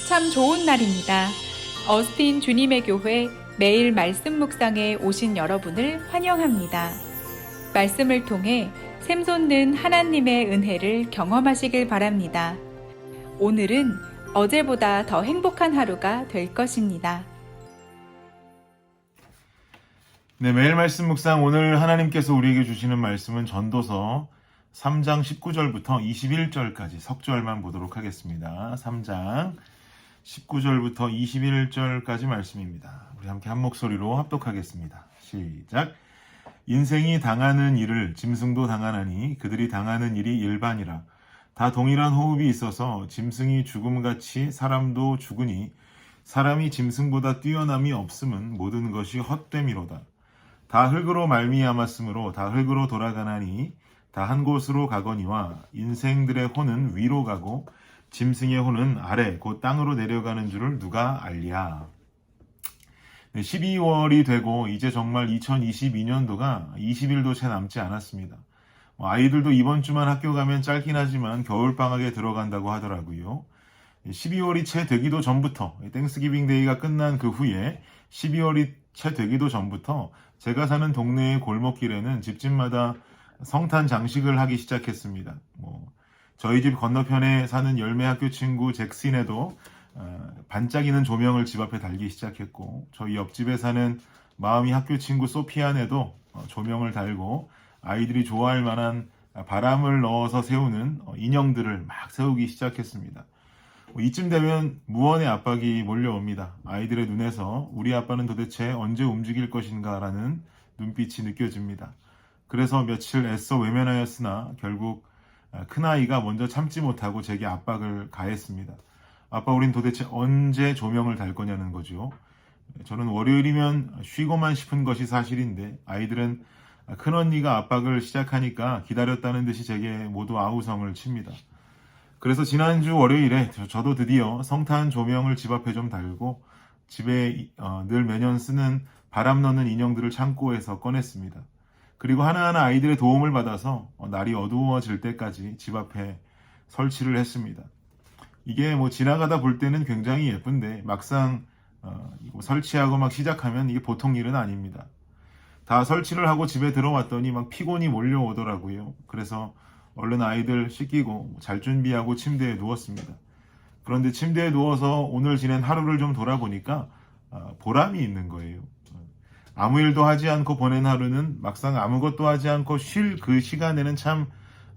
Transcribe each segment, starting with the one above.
참 좋은 날입니다. 어스틴 주님의 교회 매일 말씀 묵상에 오신 여러분을 환영합니다. 말씀을 통해 샘솟는 하나님의 은혜를 경험하시길 바랍니다. 오늘은 어제보다 더 행복한 하루가 될 것입니다. 네, 매일 말씀 묵상 오늘 하나님께서 우리에게 주시는 말씀은 전도서 3장 19절부터 21절까지 석절만 보도록 하겠습니다. 3장 19절부터 21절까지 말씀입니다. 우리 함께 한 목소리로 합독하겠습니다. 시작. 인생이 당하는 일을 짐승도 당하나니 그들이 당하는 일이 일반이라. 다 동일한 호흡이 있어서 짐승이 죽음같이 사람도 죽으니 사람이 짐승보다 뛰어남이 없음은 모든 것이 헛됨이로다. 다 흙으로 말미암았으므로 다 흙으로 돌아가나니 다 한 곳으로 가거니와 인생들의 혼은 위로 가고 짐승의 혼은 아래 곧 땅으로 내려가는 줄을 누가 알랴. 12월이 되고 이제 정말 2022년도가 20일도 채 남지 않았습니다. 아이들도 이번 주만 학교 가면 짧긴 하지만 겨울방학에 들어간다고 하더라고요. 12월이 채 되기도 전부터 땡스기빙 데이가 끝난 그 후에 12월이 채 되기도 전부터 제가 사는 동네의 골목길에는 집집마다 성탄 장식을 하기 시작했습니다. 저희 집 건너편에 사는 열매학교 친구 잭슨에도 반짝이는 조명을 집 앞에 달기 시작했고, 저희 옆집에 사는 마음이 학교 친구 소피안에도 조명을 달고 아이들이 좋아할 만한 바람을 넣어서 세우는 인형들을 막 세우기 시작했습니다. 이쯤 되면 무언의 압박이 몰려옵니다. 아이들의 눈에서 우리 아빠는 도대체 언제 움직일 것인가 라는 눈빛이 느껴집니다. 그래서 며칠 애써 외면하였으나 결국 큰아이가 먼저 참지 못하고 제게 압박을 가했습니다. 아빠, 우린 도대체 언제 조명을 달 거냐는 거죠. 저는 월요일이면 쉬고만 싶은 것이 사실인데 아이들은 큰언니가 압박을 시작하니까 기다렸다는 듯이 제게 모두 아우성을 칩니다. 그래서 지난주 월요일에 저도 드디어 성탄 조명을 집 앞에 좀 달고 집에 늘 매년 쓰는 바람 넣는 인형들을 창고에서 꺼냈습니다. 그리고 하나하나 아이들의 도움을 받아서 날이 어두워질 때까지 집 앞에 설치를 했습니다. 이게 지나가다 볼 때는 굉장히 예쁜데 막상 설치하고 막 시작하면 이게 보통 일은 아닙니다. 다 설치를 하고 집에 들어왔더니 막 피곤이 몰려오더라고요. 그래서 얼른 아이들 씻기고 잘 준비하고 침대에 누웠습니다. 그런데 침대에 누워서 오늘 지낸 하루를 좀 돌아보니까 보람이 있는 거예요. 아무 일도 하지 않고 보낸 하루는 막상 아무것도 하지 않고 쉴 그 시간에는 참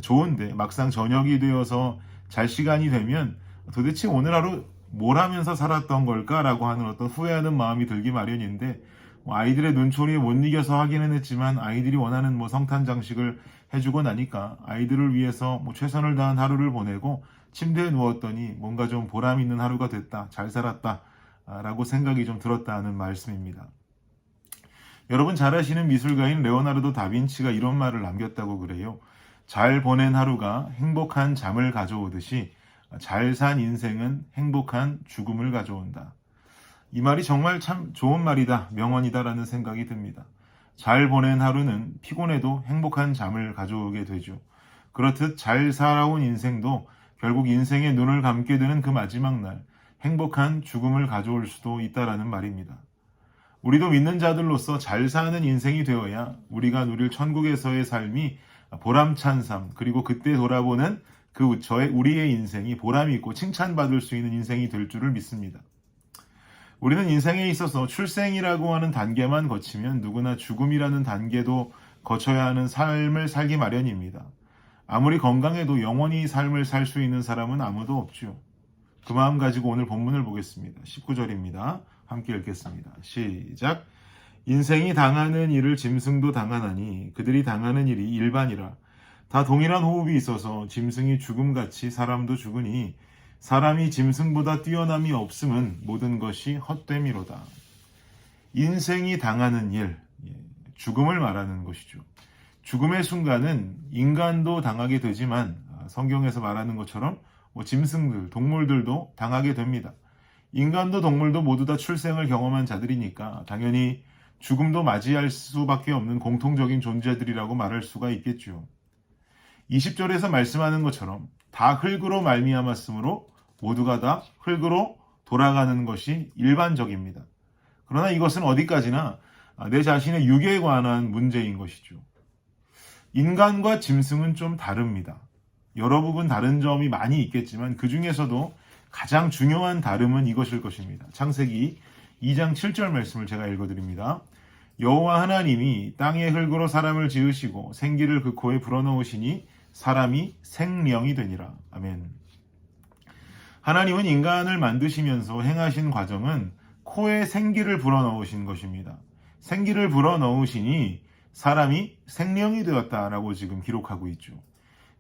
좋은데 막상 저녁이 되어서 잘 시간이 되면 도대체 오늘 하루 뭘 하면서 살았던 걸까라고 하는 어떤 후회하는 마음이 들기 마련인데, 아이들의 눈초리에 못 이겨서 하기는 했지만 아이들이 원하는 성탄 장식을 해주고 나니까 아이들을 위해서 최선을 다한 하루를 보내고 침대에 누웠더니 뭔가 좀 보람 있는 하루가 됐다, 잘 살았다 라고 생각이 좀 들었다는 말씀입니다. 여러분 잘 아시는 미술가인 레오나르도 다빈치가 이런 말을 남겼다고 그래요. 잘 보낸 하루가 행복한 잠을 가져오듯이 잘 산 인생은 행복한 죽음을 가져온다. 이 말이 정말 참 좋은 말이다, 명언이다라는 생각이 듭니다. 잘 보낸 하루는 피곤해도 행복한 잠을 가져오게 되죠. 그렇듯 잘 살아온 인생도 결국 인생의 눈을 감게 되는 그 마지막 날 행복한 죽음을 가져올 수도 있다라는 말입니다. 우리도 믿는 자들로서 잘 사는 인생이 되어야 우리가 누릴 천국에서의 삶이 보람찬 삶, 그리고 그때 돌아보는 우리의 인생이 보람이 있고 칭찬받을 수 있는 인생이 될 줄을 믿습니다. 우리는 인생에 있어서 출생이라고 하는 단계만 거치면 누구나 죽음이라는 단계도 거쳐야 하는 삶을 살기 마련입니다. 아무리 건강해도 영원히 삶을 살 수 있는 사람은 아무도 없죠. 그 마음 가지고 오늘 본문을 보겠습니다. 19절입니다. 함께 읽겠습니다. 시작. 인생이 당하는 일을 짐승도 당하나니 그들이 당하는 일이 일반이라. 다 동일한 호흡이 있어서 짐승이 죽음같이 사람도 죽으니 사람이 짐승보다 뛰어남이 없음은 모든 것이 헛됨이로다. 인생이 당하는 일, 죽음을 말하는 것이죠. 죽음의 순간은 인간도 당하게 되지만 성경에서 말하는 것처럼 짐승들, 동물들도 당하게 됩니다. 인간도 동물도 모두 다 출생을 경험한 자들이니까 당연히 죽음도 맞이할 수밖에 없는 공통적인 존재들이라고 말할 수가 있겠죠. 20절에서 말씀하는 것처럼 다 흙으로 말미암았으므로 모두가 다 흙으로 돌아가는 것이 일반적입니다. 그러나 이것은 어디까지나 내 자신의 육에 관한 문제인 것이죠. 인간과 짐승은 좀 다릅니다. 여러 부분 다른 점이 많이 있겠지만 그 중에서도 가장 중요한 다름은 이것일 것입니다. 창세기 2장 7절 말씀을 제가 읽어드립니다. 여호와 하나님이 땅의 흙으로 사람을 지으시고 생기를 그 코에 불어넣으시니 사람이 생령이 되니라. 아멘. 하나님은 인간을 만드시면서 행하신 과정은 코에 생기를 불어넣으신 것입니다. 생기를 불어넣으시니 사람이 생령이 되었다라고 지금 기록하고 있죠.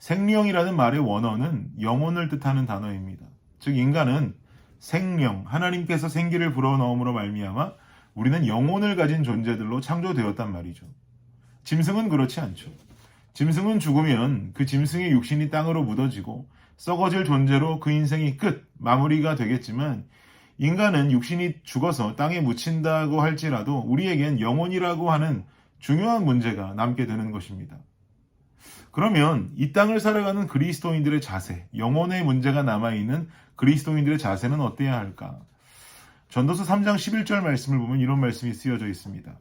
생령이라는 말의 원어는 영혼을 뜻하는 단어입니다. 즉 인간은 생령, 하나님께서 생기를 불어넣음으로 말미암아 우리는 영혼을 가진 존재들로 창조되었단 말이죠. 짐승은 그렇지 않죠. 짐승은 죽으면 그 짐승의 육신이 땅으로 묻어지고 썩어질 존재로 그 인생이 끝, 마무리가 되겠지만 인간은 육신이 죽어서 땅에 묻힌다고 할지라도 우리에겐 영혼이라고 하는 중요한 문제가 남게 되는 것입니다. 그러면 이 땅을 살아가는 그리스도인들의 자세, 영혼의 문제가 남아있는 그리스도인들의 자세는 어때야 할까? 전도서 3장 11절 말씀을 보면 이런 말씀이 쓰여져 있습니다.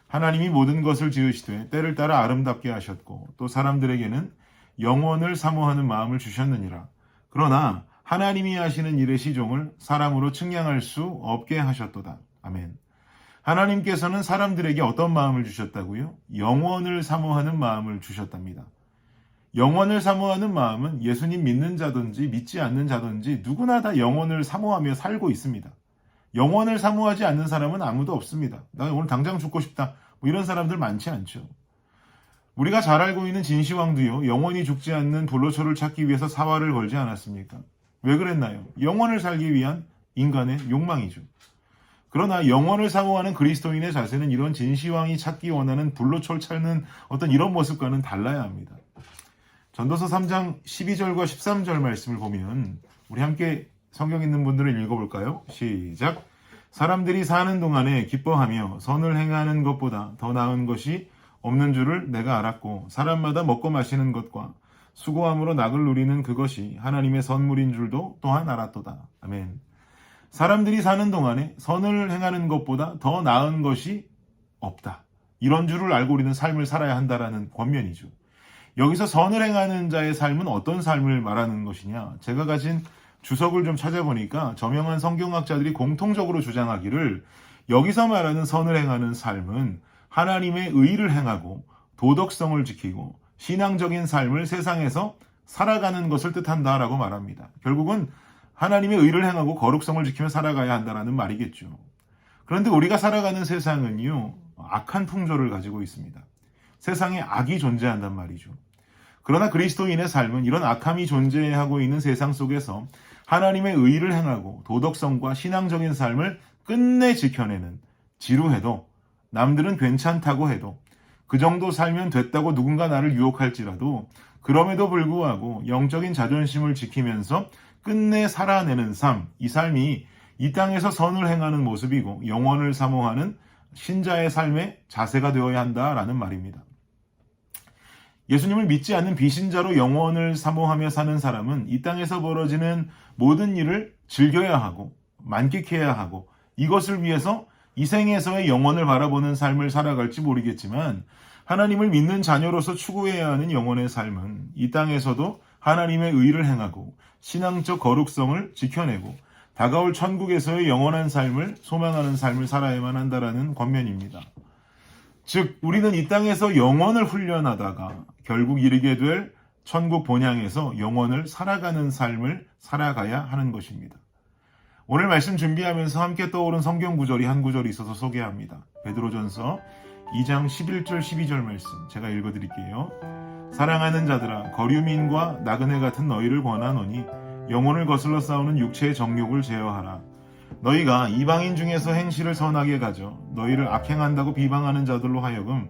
하나님이 모든 것을 지으시되 때를 따라 아름답게 하셨고 또 사람들에게는 영원을 사모하는 마음을 주셨느니라. 그러나 하나님이 하시는 일의 시종을 사람으로 측량할 수 없게 하셨도다. 아멘. 하나님께서는 사람들에게 어떤 마음을 주셨다고요? 영원을 사모하는 마음을 주셨답니다. 영원을 사모하는 마음은 예수님 믿는 자든지 믿지 않는 자든지 누구나 다 영원을 사모하며 살고 있습니다. 영원을 사모하지 않는 사람은 아무도 없습니다. 나 오늘 당장 죽고 싶다. 뭐 이런 사람들 많지 않죠. 우리가 잘 알고 있는 진시황도요. 영원히 죽지 않는 불로초를 찾기 위해서 사활을 걸지 않았습니까? 왜 그랬나요? 영원을 살기 위한 인간의 욕망이죠. 그러나 영원을 사모하는 그리스도인의 자세는 이런 진시황이 찾기 원하는 불로초를 찾는 어떤 이런 모습과는 달라야 합니다. 전도서 3장 12절과 13절 말씀을 보면 우리 함께 성경 있는 분들은 읽어볼까요? 시작. 사람들이 사는 동안에 기뻐하며 선을 행하는 것보다 더 나은 것이 없는 줄을 내가 알았고 사람마다 먹고 마시는 것과 수고함으로 낙을 누리는 그것이 하나님의 선물인 줄도 또한 알았도다. 아멘. 사람들이 사는 동안에 선을 행하는 것보다 더 나은 것이 없다. 이런 줄을 알고 우리는 삶을 살아야 한다라는 권면이죠. 여기서 선을 행하는 자의 삶은 어떤 삶을 말하는 것이냐? 제가 가진 주석을 좀 찾아보니까 저명한 성경학자들이 공통적으로 주장하기를 여기서 말하는 선을 행하는 삶은 하나님의 의를 행하고 도덕성을 지키고 신앙적인 삶을 세상에서 살아가는 것을 뜻한다라고 말합니다. 결국은 하나님의 의를 행하고 거룩성을 지키며 살아가야 한다는 말이겠죠. 그런데 우리가 살아가는 세상은요, 악한 풍조를 가지고 있습니다. 세상에 악이 존재한단 말이죠. 그러나 그리스도인의 삶은 이런 악함이 존재하고 있는 세상 속에서 하나님의 의를 행하고 도덕성과 신앙적인 삶을 끝내 지켜내는, 지루해도 남들은 괜찮다고 해도 그 정도 살면 됐다고 누군가 나를 유혹할지라도 그럼에도 불구하고 영적인 자존심을 지키면서 끝내 살아내는 삶, 이 삶이 이 땅에서 선을 행하는 모습이고 영원을 사모하는 신자의 삶의 자세가 되어야 한다라는 말입니다. 예수님을 믿지 않는 비신자로 영원을 사모하며 사는 사람은 이 땅에서 벌어지는 모든 일을 즐겨야 하고 만끽해야 하고 이것을 위해서 이 생에서의 영원을 바라보는 삶을 살아갈지 모르겠지만 하나님을 믿는 자녀로서 추구해야 하는 영혼의 삶은 이 땅에서도 하나님의 의를 행하고 신앙적 거룩성을 지켜내고 다가올 천국에서의 영원한 삶을 소망하는 삶을 살아야만 한다라는 권면입니다. 즉 우리는 이 땅에서 영원을 훈련하다가 결국 이르게 될 천국 본향에서 영원을 살아가는 삶을 살아가야 하는 것입니다. 오늘 말씀 준비하면서 함께 떠오른 성경 구절이 한 구절이 있어서 소개합니다. 베드로전서 2장 11절 12절 말씀 제가 읽어드릴게요. 사랑하는 자들아 거류민과 나그네 같은 너희를 권하노니 영혼을 거슬러 싸우는 육체의 정욕을 제어하라. 너희가 이방인 중에서 행실을 선하게 가져 너희를 악행한다고 비방하는 자들로 하여금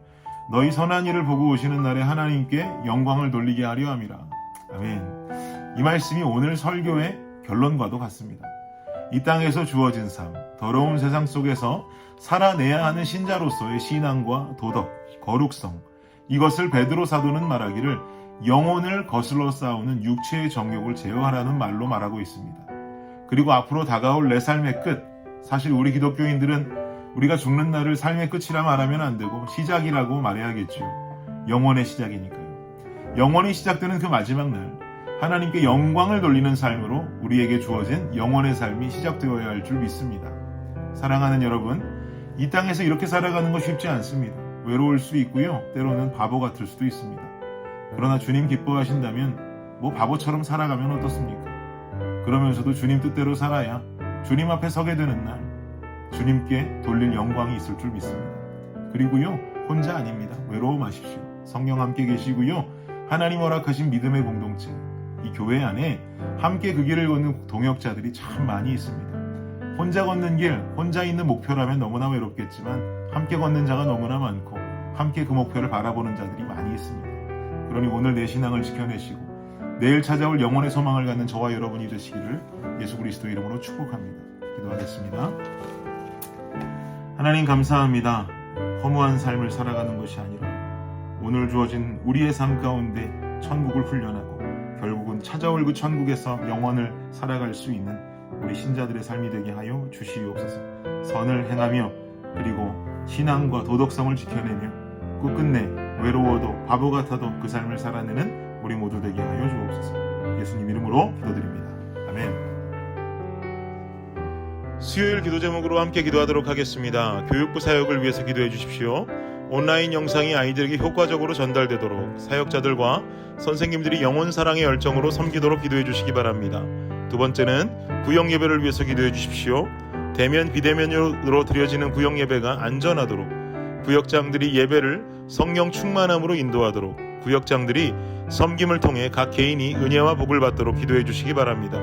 너희 선한 일을 보고 오시는 날에 하나님께 영광을 돌리게 하려 함이라. 아멘. 이 말씀이 오늘 설교의 결론과도 같습니다. 이 땅에서 주어진 삶, 더러운 세상 속에서 살아내야 하는 신자로서의 신앙과 도덕, 거룩성, 이것을 베드로 사도는 말하기를 영혼을 거슬러 싸우는 육체의 정욕을 제어하라는 말로 말하고 있습니다. 그리고 앞으로 다가올 내 삶의 끝. 사실 우리 기독교인들은 우리가 죽는 날을 삶의 끝이라 말하면 안 되고 시작이라고 말해야겠죠. 영원의 시작이니까요. 영원히 시작되는 그 마지막 날, 하나님께 영광을 돌리는 삶으로 우리에게 주어진 영원의 삶이 시작되어야 할 줄 믿습니다. 사랑하는 여러분, 이 땅에서 이렇게 살아가는 거 쉽지 않습니다. 외로울 수 있고요. 때로는 바보 같을 수도 있습니다. 그러나 주님 기뻐하신다면 뭐 바보처럼 살아가면 어떻습니까? 그러면서도 주님 뜻대로 살아야 주님 앞에 서게 되는 날 주님께 돌릴 영광이 있을 줄 믿습니다. 그리고요, 혼자 아닙니다. 외로워 마십시오. 성령 함께 계시고요. 하나님 허락하신 믿음의 공동체, 이 교회 안에 함께 그 길을 걷는 동역자들이 참 많이 있습니다. 혼자 걷는 길, 혼자 있는 목표라면 너무나 외롭겠지만 함께 걷는 자가 너무나 많고 함께 그 목표를 바라보는 자들이 많이 있습니다. 그러니 오늘 내 신앙을 지켜내시고 내일 찾아올 영혼의 소망을 갖는 저와 여러분이 되시기를 예수 그리스도 이름으로 축복합니다. 기도하겠습니다. 하나님 감사합니다. 허무한 삶을 살아가는 것이 아니라 오늘 주어진 우리의 삶 가운데 천국을 훈련하고 결국은 찾아올 그 천국에서 영원을 살아갈 수 있는 우리 신자들의 삶이 되게 하여 주시옵소서. 선을 행하며 그리고 신앙과 도덕성을 지켜내며 끝끝내 외로워도 바보 같아도 그 삶을 살아내는 우리 모두 되게 하여 주옵소서. 예수님 이름으로 기도드립니다. 아멘. 수요일 기도 제목으로 함께 기도하도록 하겠습니다. 교육부 사역을 위해서 기도해 주십시오. 온라인 영상이 아이들에게 효과적으로 전달되도록 사역자들과 선생님들이 영혼 사랑의 열정으로 섬기도록 기도해 주시기 바랍니다. 두 번째는 구역 예배를 위해서 기도해 주십시오. 대면 비대면으로 드려지는 구역 예배가 안전하도록 구역장들이 예배를 성령 충만함으로 인도하도록 구역장들이 섬김을 통해 각 개인이 은혜와 복을 받도록 기도해 주시기 바랍니다.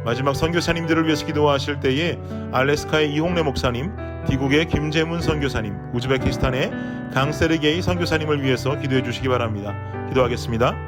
마지막 선교사님들을 위해서 기도하실 때에 알래스카의 이홍래 목사님, 미국의 김재문 선교사님, 우즈베키스탄의 강세르게이 선교사님을 위해서 기도해 주시기 바랍니다. 기도하겠습니다.